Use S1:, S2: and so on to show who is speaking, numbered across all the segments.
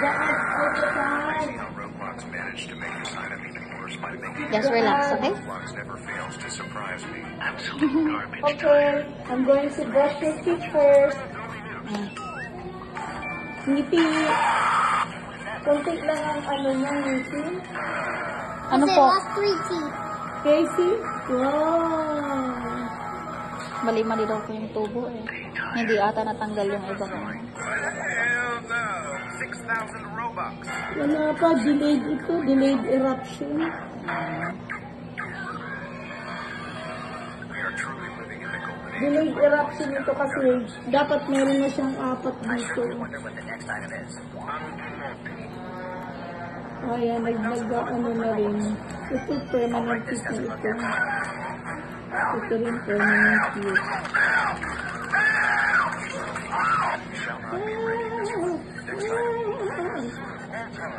S1: the ads all the time.
S2: How Roblox managed to make this item even worse by making
S3: Just relax, okay?
S2: Roblox never fails to surprise me. Absolute garbage.
S1: Okay, I'm going to brush your teeth first. Ngiti. Konti lang ang ano niya, ngiti.
S3: Ano po?
S1: Casey? Wow.
S3: Mali-mali daw po yung tubo eh. Hindi ata natanggal yung iba ko.
S2: Hell no! 6,000 Robux.
S1: Wala pa, delayed ito. Delayed eruption.
S2: We are truly living in the golden age.
S1: Delayed eruption ito kasi dapat meron na siyang 4 dito.
S2: Wonder what the next item is.
S1: Ayan, ano na rin. Ito permanent piece na ito. Ito rin permanent piece.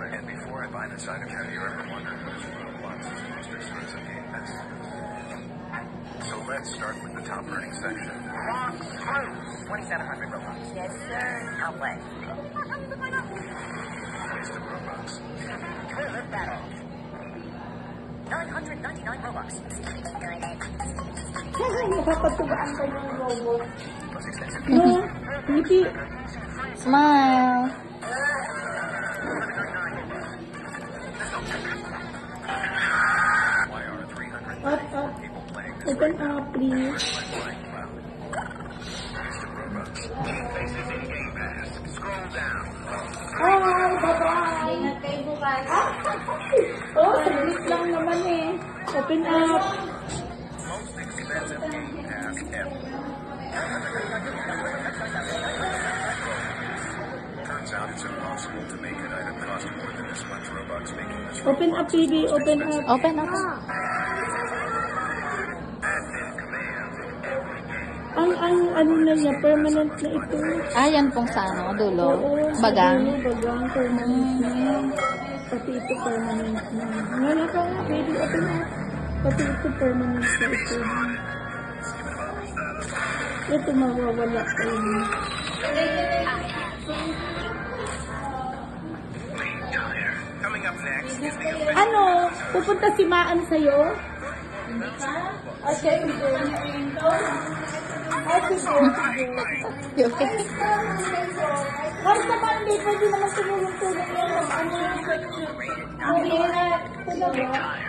S2: And before I buy this item, have you ever wondered what Roblox's most expensive game is? So let's start with the top earning section. 2,700 Robux. Yes, sir. I'll play. Waste of Robux. We'll lift that off. 999 Robux.
S1: Nakapatugaan ka ng robot. No, ngiti.
S3: Smile!
S2: Why are 300
S1: Up.
S2: people playing this
S1: Open up, please.
S2: Waste of Robux. Faces in Game Pass. Scroll down.
S1: Hi, bye-bye. Ingat kayo bukas. Oh, saglit lang naman eh. Open up.
S2: Most expensive Game Pass ever. Turns out it's impossible to make an item cost more than this much Robux, making this
S1: Open up, baby. Open up.
S3: Open up.
S2: admin command every game.
S1: Ang ano na niya, permanent na ito.
S3: Ah, yan pong sa ano, dulo.
S1: Oo,
S3: Bagang.
S1: bagang, permanent na. Pati ito permanent na. Wala ka nga, baby. Open up. Pati ito permanent na ito. Ito mawawala pa yun.
S2: Coming up next is the official
S1: Ano? Pupunta si Maan sa'yo? Ah, siya yung
S3: Okay.
S1: Kahit sa Monday, pwede naman tumulong-tulong yan. Ano yung section? Hindi na. Ito na ba?